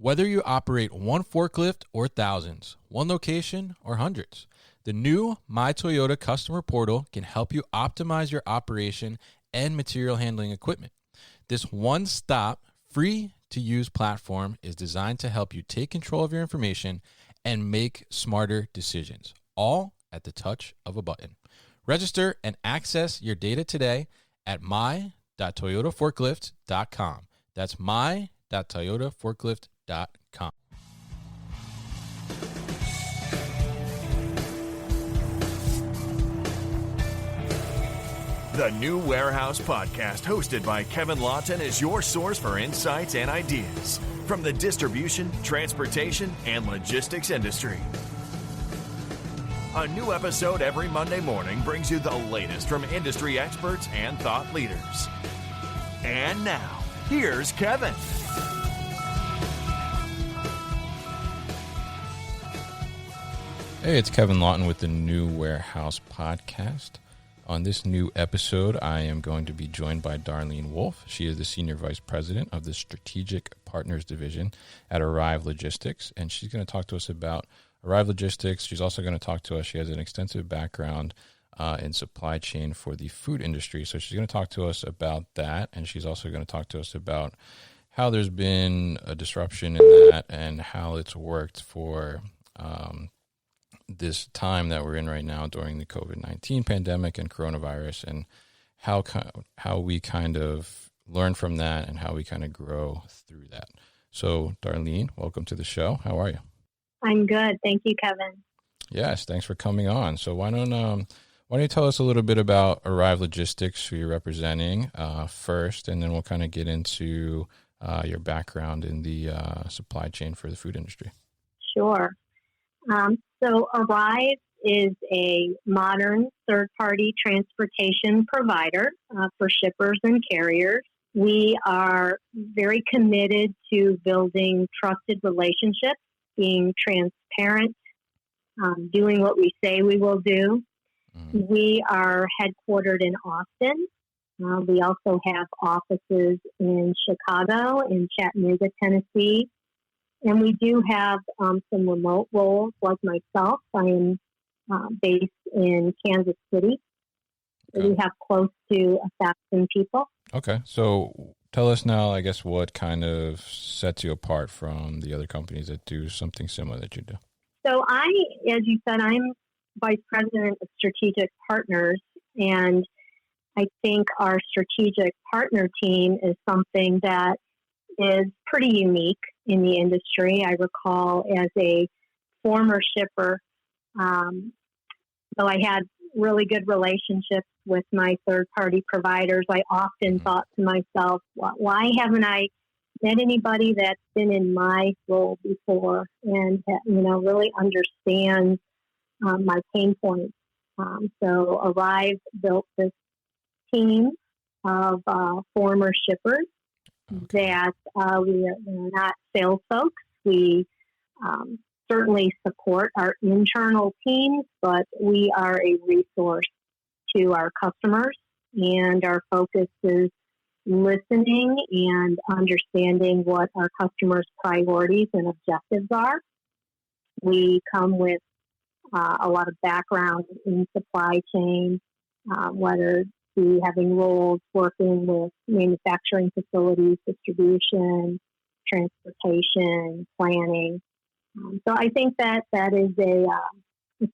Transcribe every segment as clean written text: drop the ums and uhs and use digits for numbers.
Whether you operate one forklift or thousands, one location or hundreds, the new My Toyota customer portal can help you optimize your operation and material handling equipment. This one-stop, free-to-use platform is designed to help you take control of your information and make smarter decisions, all at the touch of a button. Register and access your data today at my.toyotaforklift.com. That's my.toyotaforklift.com. The New Warehouse Podcast, hosted by Kevin Lawton, is your source for insights and ideas from the distribution, transportation, and logistics industry. A new episode every Monday morning brings you the latest from industry experts and thought leaders. And now, here's Kevin. Hey, it's Kevin Lawton with the New Warehouse Podcast. On this new episode, I am going to be joined by Darlene Wolf. She is the Senior Vice President of the Strategic Partners Division at Arrive Logistics, and she's going to talk to us about Arrive Logistics. She's also going to talk to us. She has an extensive background in supply chain for the food industry, so she's going to talk to us about that, and she's also going to talk to us about how there's been a disruption in that and how it's worked for this time that we're in right now during the COVID-19 pandemic and coronavirus, and how we kind of learn from that and how we kind of grow through that. So, Darlene, welcome to the show. How are you? I'm good. Thank you, Kevin. Yes, thanks for coming on. So why don't you tell us a little bit about Arrive Logistics, who you're representing first, and then we'll kind of get into your background in the supply chain for the food industry. Sure. So Arrive is a modern third-party transportation provider for shippers and carriers. We are very committed to building trusted relationships, being transparent, doing what we say we will do. Mm-hmm. We are headquartered in Austin. We also have offices in Chicago, in Chattanooga, Tennessee. And we do have some remote roles, like myself. I am based in Kansas City. Okay. We have close to 1,000 people. Okay. So tell us now, I guess, what kind of sets you apart from the other companies that do something similar that you do? So as you said, I'm Vice President of Strategic Partners, and I think our strategic partner team is something that is pretty unique in the industry. I recall as a former shipper, though I had really good relationships with my third-party providers, I often thought to myself, why haven't I met anybody that's been in my role before and really understands my pain points? So Arrive built this team of former shippers that we are not sales folks. We certainly support our internal teams, but we are a resource to our customers, and our focus is listening and understanding what our customers' priorities and objectives are. We come with a lot of background in supply chain, whether be having roles working with manufacturing facilities, distribution, transportation, planning. So I think that is a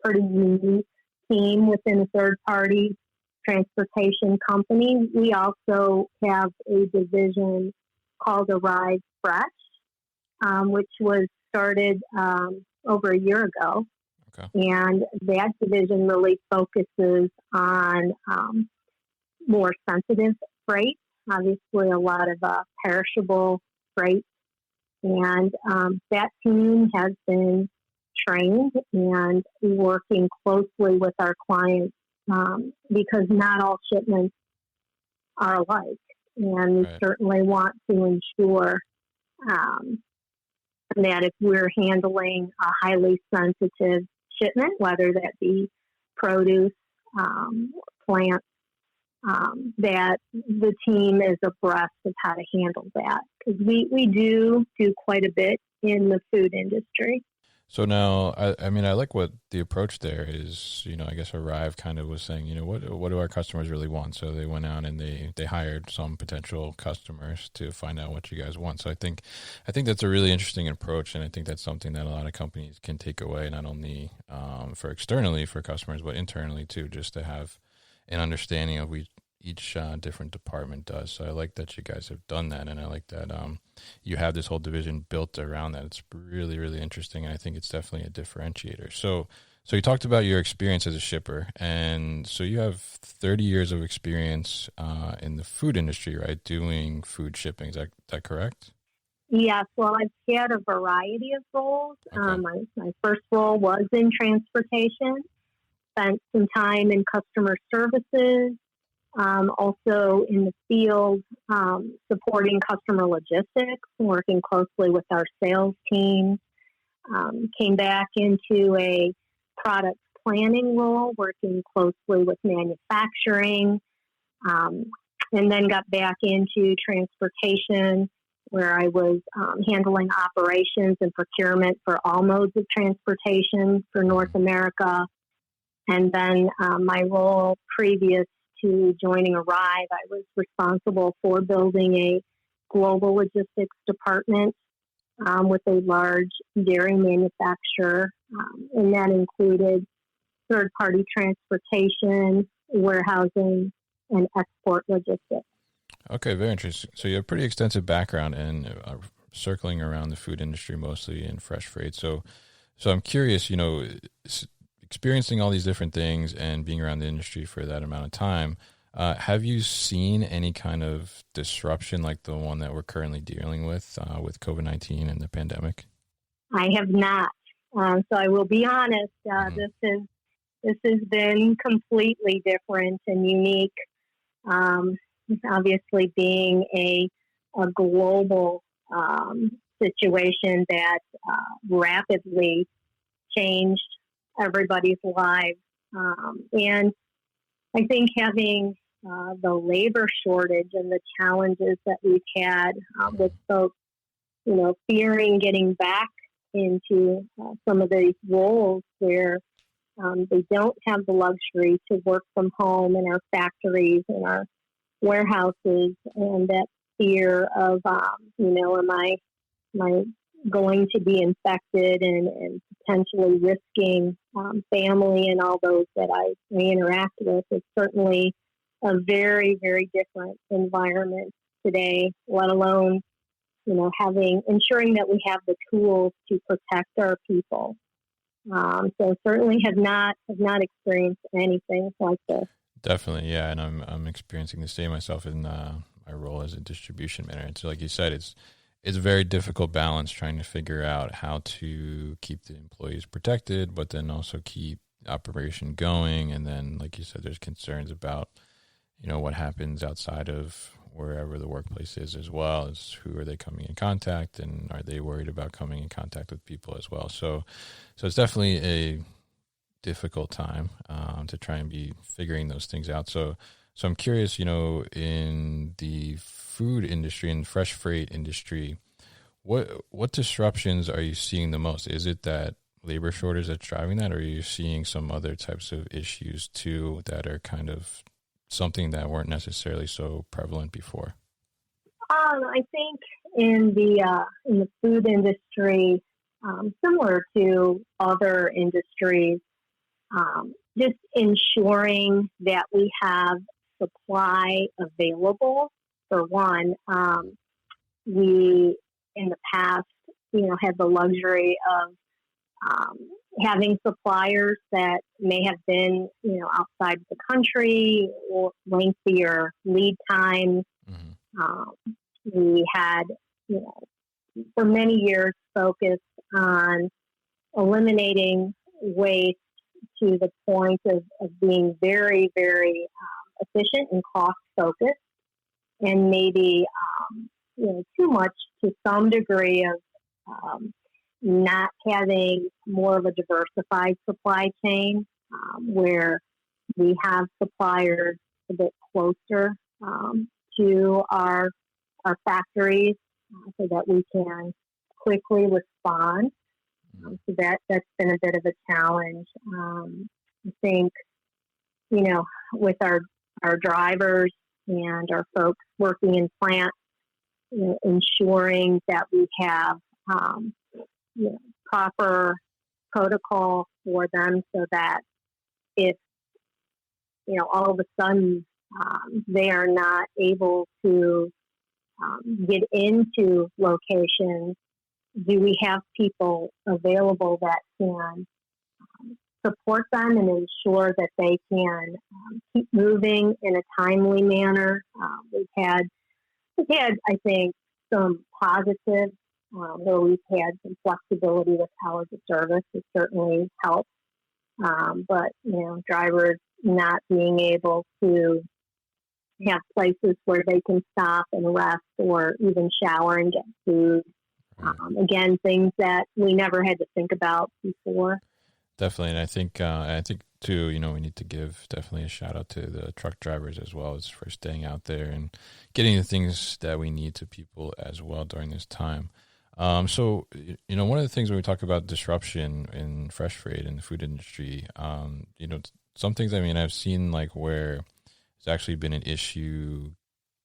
pretty unique team within a third-party transportation company. We also have a division called Arrive Fresh, which was started over a year ago. Okay. And that division really focuses on more sensitive freight, obviously a lot of perishable freight. And that team has been trained and working closely with our clients because not all shipments are alike. And we certainly want to ensure that if we're handling a highly sensitive shipment, whether that be produce, plants, that the team is abreast of how to handle that. Because we do quite a bit in the food industry. So now, I mean, I like what the approach there is. I guess Arrive kind of was saying, what do our customers really want? So they went out and they hired some potential customers to find out what you guys want. So I think that's a really interesting approach, and I think that's something that a lot of companies can take away, not only for externally for customers, but internally too, just to have an understanding of each different department does. So I like that you guys have done that, and I like that you have this whole division built around that. It's really, really interesting, and I think it's definitely a differentiator. So you talked about your experience as a shipper, and so you have 30 years of experience in the food industry, right, doing food shipping. Is that correct? Yes. Well, I've had a variety of roles. Okay. My first role was in transportation, spent some time in customer services, also in the field, supporting customer logistics, working closely with our sales team. Came back into a product planning role, working closely with manufacturing, and then got back into transportation, where I was handling operations and procurement for all modes of transportation for North America. And then my role previous to joining Arrive, I was responsible for building a global logistics department with a large dairy manufacturer, and that included third-party transportation, warehousing, and export logistics. Okay, very interesting. So you have a pretty extensive background in circling around the food industry, mostly in fresh freight. So I'm curious, experiencing all these different things and being around the industry for that amount of time, have you seen any kind of disruption like the one that we're currently dealing with COVID-19 and the pandemic? I have not. So I will be honest. This has been completely different and unique. Obviously, being a global situation that rapidly changed everybody's lives. And I think having the labor shortage and the challenges that we've had with folks, fearing getting back into some of these roles where they don't have the luxury to work from home in our factories and our warehouses, and that fear of, am I going to be infected and potentially risking family and all those that I interact with. Is certainly a very, very different environment today, let alone, ensuring that we have the tools to protect our people. So certainly have not experienced anything like this. Definitely, yeah, and I'm experiencing the same myself in my role as a distribution manager. So like you said, it's a very difficult balance trying to figure out how to keep the employees protected, but then also keep the operation going. And then, like you said, there's concerns about, what happens outside of wherever the workplace is, as well as who are they coming in contact, and are they worried about coming in contact with people as well. So it's definitely a difficult time to try and be figuring those things out. So I'm curious, in the food industry and fresh freight industry, what disruptions are you seeing the most? Is it that labor shortage that's driving that, or are you seeing some other types of issues too that are kind of something that weren't necessarily so prevalent before? I think in the food industry, similar to other industries, just ensuring that we have supply available. For one, we in the past, had the luxury of having suppliers that may have been, outside the country or lengthier lead times. Mm-hmm. We had, for many years focused on eliminating waste to the point of being very, very efficient and cost focused, and maybe too much to some degree of not having more of a diversified supply chain where we have suppliers a bit closer to our factories so that we can quickly respond. So that's been a bit of a challenge. I think, with our drivers and our folks working in plants, ensuring that we have proper protocol for them so that if all of a sudden they are not able to get into locations, do we have people available that can support them and ensure that they can keep moving in a timely manner? We've had, I think, some positives where we've had some flexibility with hours of service. It certainly helps. But, drivers not being able to have places where they can stop and rest or even shower and get food. Again, things that we never had to think about before. Definitely. And I think too, we need to give definitely a shout out to the truck drivers as well as for staying out there and getting the things that we need to people as well during this time. So, one of the things when we talk about disruption in fresh freight in the food industry, some things, I've seen like where it's actually been an issue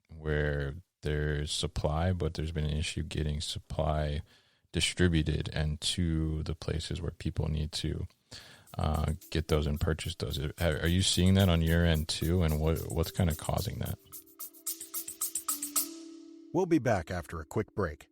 where there's supply, but there's been an issue getting supply distributed and to the places where people need to get those and purchase those. Are you seeing that on your end too? And what's kind of causing that? We'll be back after a quick break.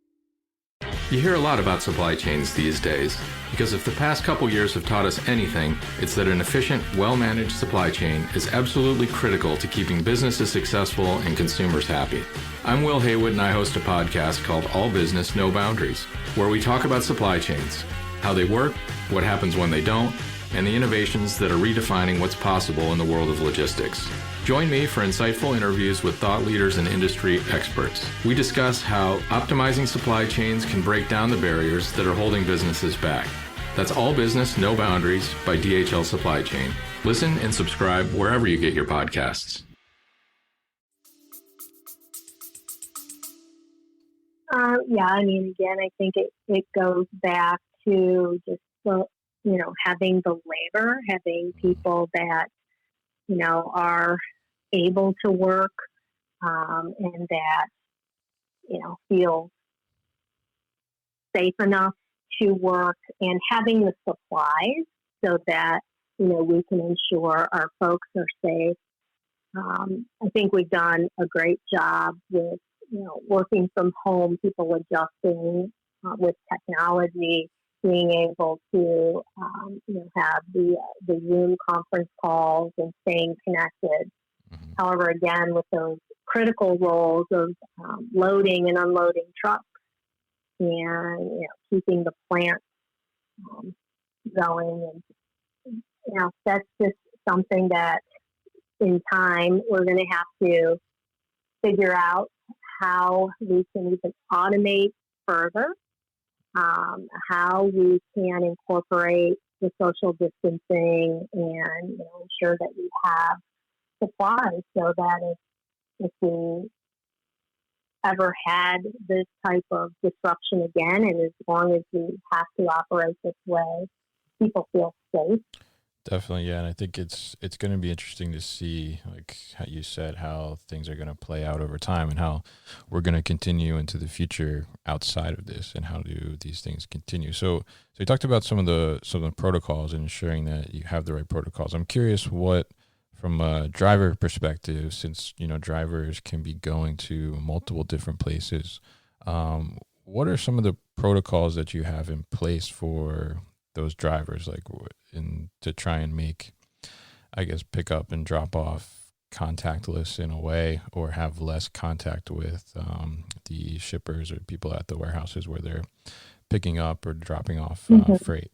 You hear a lot about supply chains these days because if the past couple years have taught us anything, it's that an efficient, well-managed supply chain is absolutely critical to keeping businesses successful and consumers happy. I'm Will Haywood and I host a podcast called All Business, No Boundaries, where we talk about supply chains, how they work, what happens when they don't, and the innovations that are redefining what's possible in the world of logistics. Join me for insightful interviews with thought leaders and industry experts. We discuss how optimizing supply chains can break down the barriers that are holding businesses back. That's All Business, No Boundaries by DHL Supply Chain. Listen and subscribe wherever you get your podcasts. Again, I think it goes back to just having the labor, having people that are able to work and that feel safe enough to work, and having the supplies so that we can ensure our folks are safe. I think we've done a great job with working from home, people adjusting with technology, being able to have the Zoom conference calls and staying connected. Mm-hmm. However, again, with those critical roles of loading and unloading trucks and keeping the plant going, and that's just something that in time we're going to have to figure out how we can even automate further. How we can incorporate the social distancing and ensure that we have supplies so that if we ever had this type of disruption again, and as long as we have to operate this way, people feel safe. Definitely, yeah, and I think it's going to be interesting to see, like how you said, how things are going to play out over time and how we're going to continue into the future outside of this, and how do these things continue. So you talked about some of the protocols and ensuring that you have the right protocols. I'm curious what, from a driver perspective, since drivers can be going to multiple different places, what are some of the protocols that you have in place for those drivers, like to try and make, I guess, pick up and drop off contactless in a way, or have less contact with the shippers or people at the warehouses where they're picking up or dropping off freight?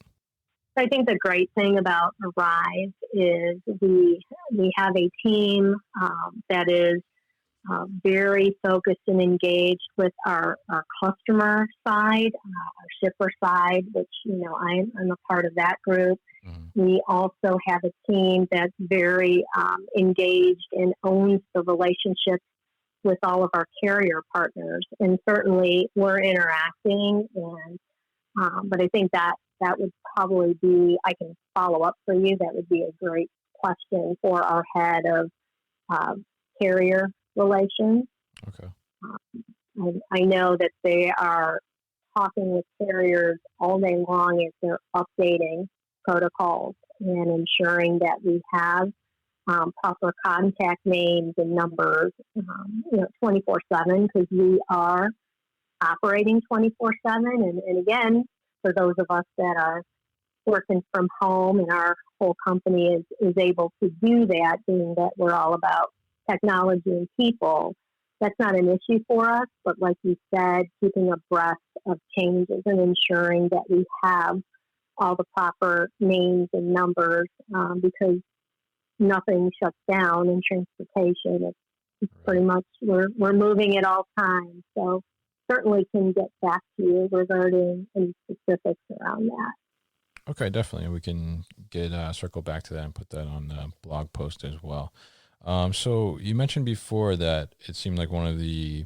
I think the great thing about Arrive is we have a team that is very focused and engaged with our customer side, our shipper side, which, I'm a part of that group. Mm-hmm. We also have a team that's very engaged and owns the relationships with all of our carrier partners. And certainly we're interacting and But I think that would probably be, I can follow up for you. That would be a great question for our head of carrier relations. Okay. I know that they are talking with carriers all day long as they're updating protocols and ensuring that we have proper contact names and numbers, 24/7, because we are operating 24/7. And again, for those of us that are working from home and our whole company is able to do that, being that we're all about technology and people, that's not an issue for us. But like you said, keeping abreast of changes and ensuring that we have all the proper names and numbers, because nothing shuts down in transportation. It's pretty much we're moving at all times. So certainly can get back to you regarding any specifics around that. Okay, definitely. We can get circle back to that and put that on the blog post as well. So you mentioned before that it seemed like one of the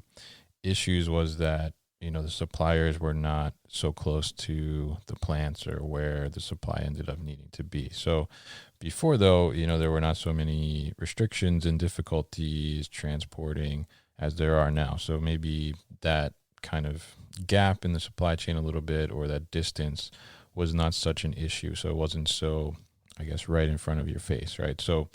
issues was that, the suppliers were not so close to the plants or where the supply ended up needing to be. So before, though, there were not so many restrictions and difficulties transporting as there are now. So maybe that kind of gap in the supply chain a little bit, or that distance, was not such an issue. So it wasn't so, I guess, right in front of your face, right? So,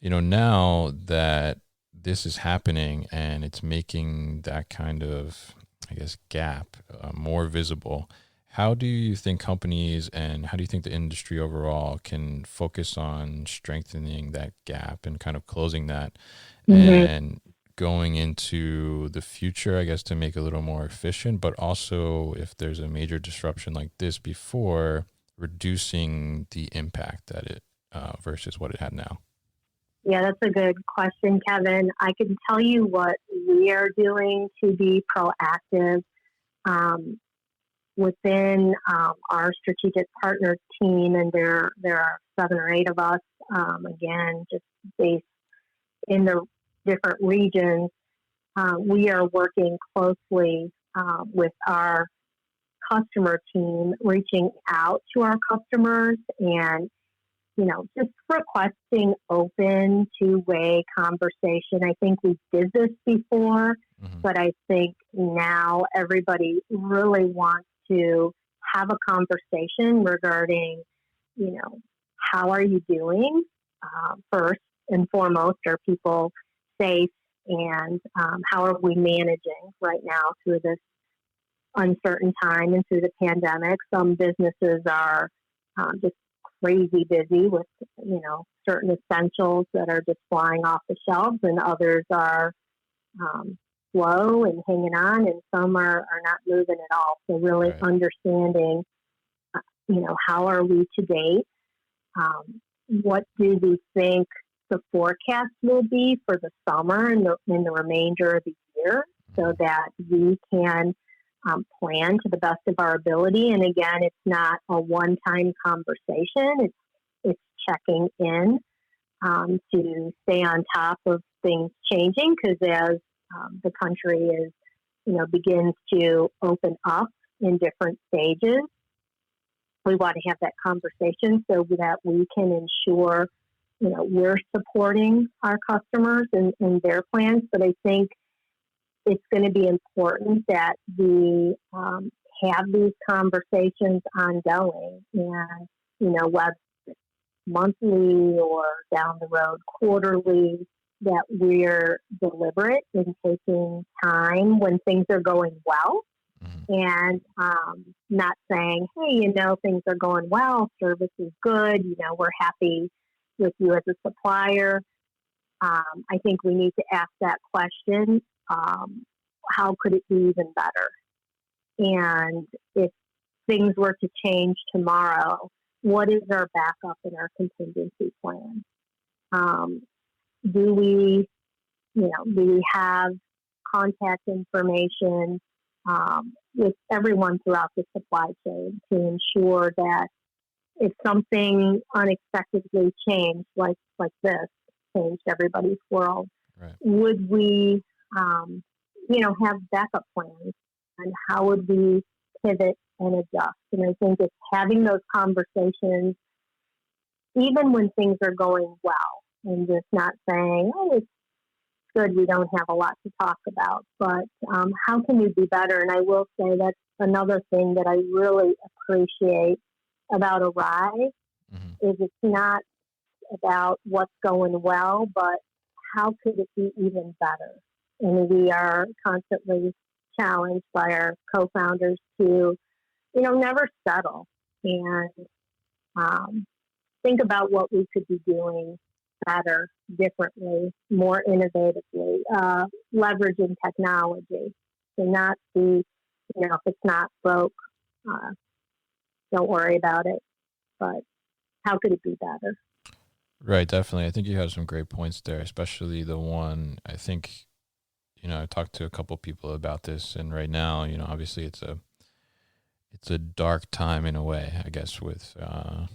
now that this is happening and it's making that kind of, I guess, gap more visible, how do you think companies and how do you think the industry overall can focus on strengthening that gap and kind of closing that and going into the future, I guess, to make it a little more efficient, but also if there's a major disruption like this before, reducing the impact that it versus what it had now? Yeah, that's a good question, Kevin. I can tell you what we are doing to be proactive within our strategic partner team, and there are 7 or 8 of us, again, just based in the different regions. We are working closely with our customer team, reaching out to our customers and just requesting open, two-way conversation. I think we did this before, but I think now everybody really wants to have a conversation regarding, how are you doing? First and foremost, are people safe? And how are we managing right now through this uncertain time and through the pandemic? Some businesses are just crazy busy with, certain essentials that are just flying off the shelves, and others are slow and hanging on, and some are not moving at all. So really understanding, how are we to date? What do we think the forecast will be for the summer and the remainder of the year, so that we can plan to the best of our ability? And again, it's not a one-time conversation. It's checking in to stay on top of things changing, because as the country is, begins to open up in different stages, we want to have that conversation so that we can ensure, we're supporting our customers and their plans. But I think it's going to be important that we have these conversations ongoing, and, whether it's monthly or down the road quarterly, that we're deliberate in taking time when things are going well, and not saying, hey, things are going well, service is good, we're happy with you as a supplier. I think we need to ask that question. How could it be even better? And if things were to change tomorrow, what is our backup and our contingency plan? Do we have contact information with everyone throughout the supply chain to ensure that if something unexpectedly changed, like this changed everybody's world, would we have backup plans, and how would we pivot and adjust. And I think it's having those conversations, even when things are going well, and just not saying, oh, it's good, we don't have a lot to talk about, but how can you be better? And I will say that's another thing that I really appreciate about Arise is it's not about what's going well, but how could it be even better? And we are constantly challenged by our co-founders to, never settle and think about what we could be doing better, differently, more innovatively, leveraging technology to not be, if it's not broke, don't worry about it. But how could it be better? Right, definitely. I think you have some great points there, especially the one, I think, I talked to a couple people about this, and right now, obviously it's a dark time in a way, I guess, with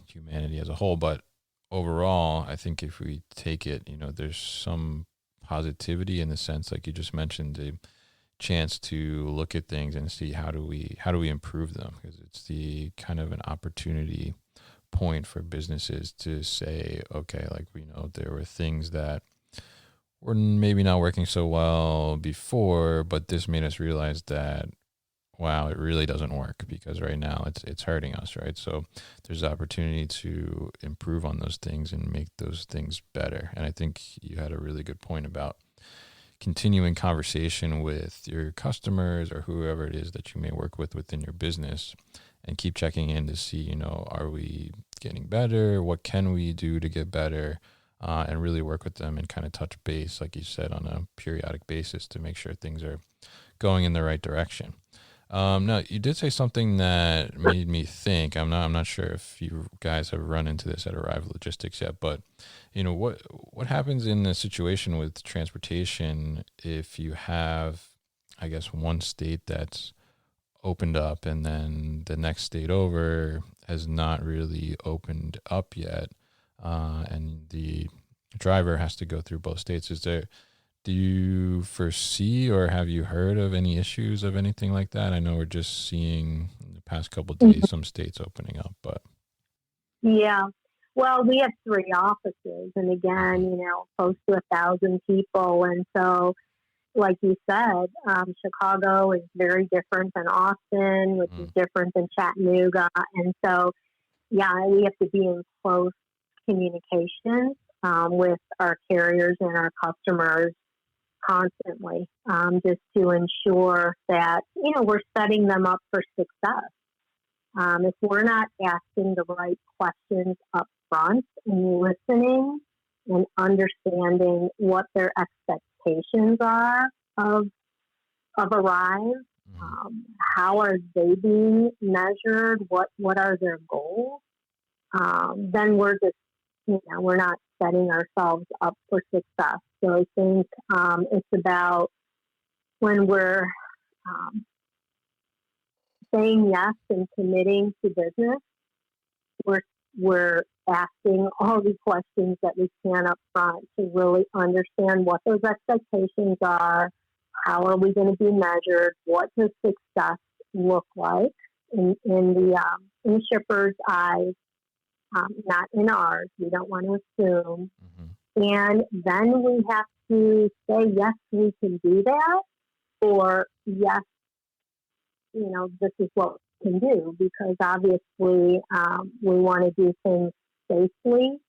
humanity as a whole. But overall, I think if we take it, there's some positivity in the sense, like you just mentioned, the chance to look at things and see how do we improve them, because it's the kind of an opportunity point for businesses to say, okay, like there were things that were maybe not working so well before, but this made us realize that, wow, it really doesn't work, because right now it's hurting us, right? So there's opportunity to improve on those things and make those things better. And I think you had a really good point about continuing conversation with your customers or whoever it is that you may work with within your business, and keep checking in to see, are we getting better? What can we do to get better? And really work with them and kind of touch base, like you said, on a periodic basis to make sure things are going in the right direction. Now, you did say something that made me think. I'm not sure if you guys have run into this at Arrive Logistics yet, but what happens in a situation with transportation if you have, I guess, one state that's opened up and then the next state over has not really opened up yet, and the driver has to go through both states? Do you foresee or have you heard of any issues of anything like that? I know we're just seeing in the past couple of days some states opening up, but yeah. Well, we have 3 offices, and again, close to 1,000 people, and so, like you said, Chicago is very different than Austin, which is different than Chattanooga, and so, yeah, we have to be in close communication with our carriers and our customers constantly, just to ensure that, we're setting them up for success. If we're not asking the right questions up front and listening and understanding what their expectations are of Arrive, how are they being measured, what are their goals, then we're just, we're not setting ourselves up for success. So I think it's about when we're saying yes and committing to business, we're asking all the questions that we can up front to really understand what those expectations are, how are we going to be measured, what does success look like in the shipper's eyes, not in ours. We don't want to assume. And then we have to say, yes, we can do that, or yes, this is what we can do, because obviously we want to do things safely,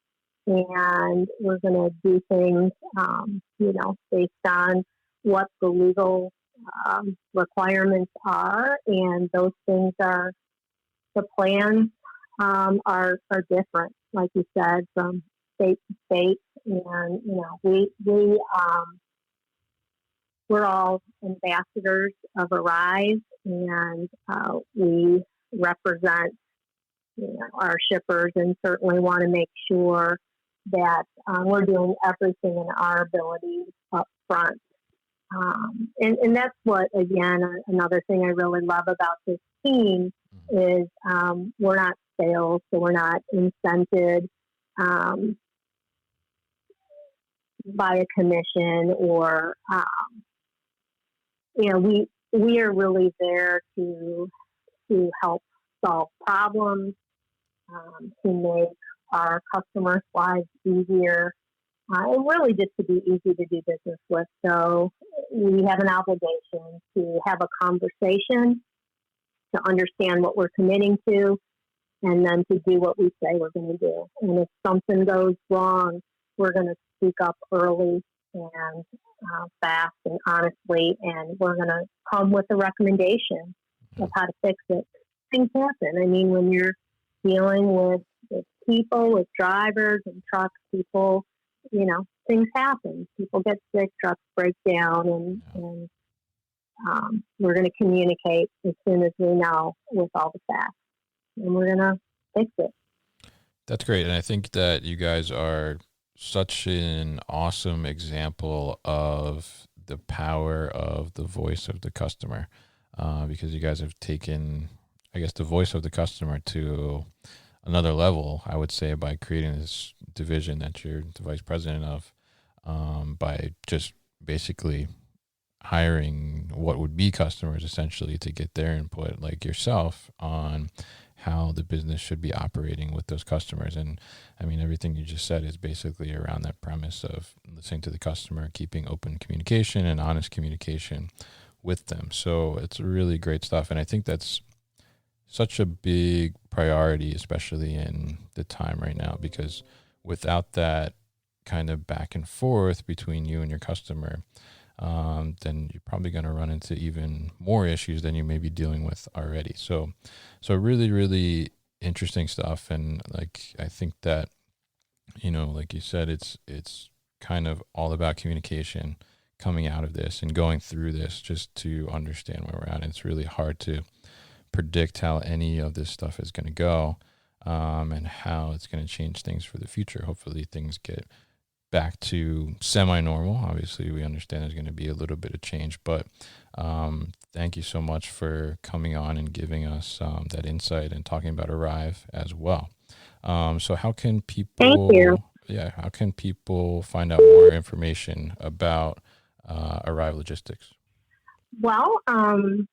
and we're going to do things, based on what the legal requirements are, and those things are, the plans are different, like you said, from state to state, and we're all ambassadors of Arise, and we represent our shippers, and certainly want to make sure that we're doing everything in our ability up front. And that's what, again, another thing I really love about this team is we're not sales, so we're not incented by a commission, or we are really there to to help solve problems, to make our customers' lives easier, and really just to be easy to do business with. So we have an obligation to have a conversation, to understand what we're committing to, and then to do what we say we're going to do. And if something goes wrong, we're going to speak up early and fast and honestly, and we're going to come with a recommendation of how to fix it. Things happen. I mean, when you're dealing with people, with drivers and trucks, people, things happen. People get sick, trucks break down, and we're going to communicate as soon as we know with all the facts, and we're going to fix it. That's great. And I think that you guys are such an awesome example of the power of the voice of the customer, because you guys have taken, I guess, the voice of the customer to another level, I would say, by creating this division that you're the vice president of, by just basically hiring what would be customers essentially to get their input, like yourself, on how the business should be operating with those customers. And I mean, everything you just said is basically around that premise of listening to the customer, keeping open communication and honest communication with them. So it's really great stuff. And I think that's such a big priority, especially in the time right now, because without that kind of back and forth between you and your customer, then you're probably going to run into even more issues than you may be dealing with already. So really, really interesting stuff. And like, I think that, like you said, it's kind of all about communication coming out of this and going through this just to understand where we're at. And it's really hard to predict how any of this stuff is going to go, and how it's going to change things for the future. Hopefully things get back to semi-normal. Obviously, we understand there's going to be a little bit of change, but thank you so much for coming on and giving us that insight and talking about Arrive as well. So how can people, Thank you. How can people find out more information about Arrive Logistics? Well,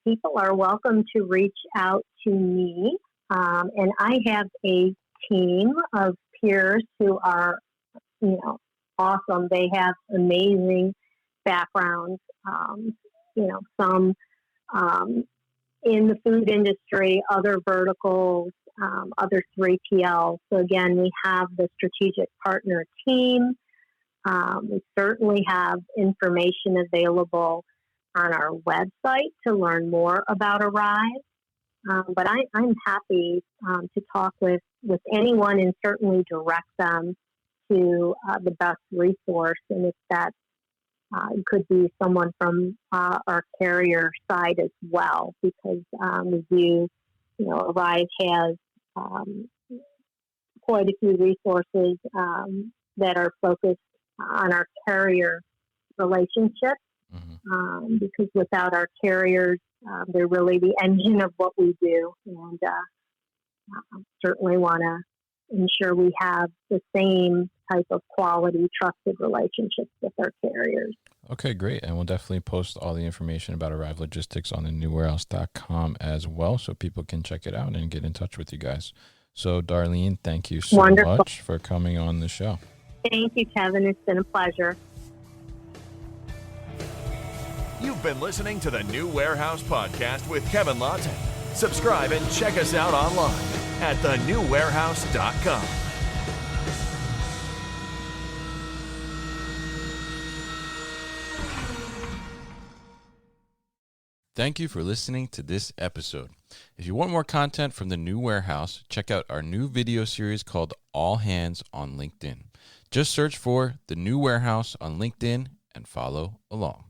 people are welcome to reach out to me, and I have a team of peers who are, awesome. They have amazing backgrounds, some in the food industry, other verticals, other 3PL. So again, we have the strategic partner team. We certainly have information available on our website to learn more about Arrive. But I'm happy to talk with anyone and certainly direct them to the best resource. And if that could be someone from our carrier side as well, because we do, Arrive has quite a few resources that are focused on our carrier relationships. Mm-hmm. Because without our carriers, they're really the engine of what we do, and certainly want to ensure we have the same type of quality, trusted relationships with our carriers. Okay, great. And we'll definitely post all the information about Arrive Logistics on the newwarehouse.com as well, so people can check it out and get in touch with you guys. So, Darlene, thank you so much for coming on the show. Thank you, Kevin. It's been a pleasure. You've been listening to the New Warehouse Podcast with Kevin Lawton. Subscribe and check us out online at thenewwarehouse.com. Thank you for listening to this episode. If you want more content from the New Warehouse, check out our new video series called All Hands on LinkedIn. Just search for the New Warehouse on LinkedIn and follow along.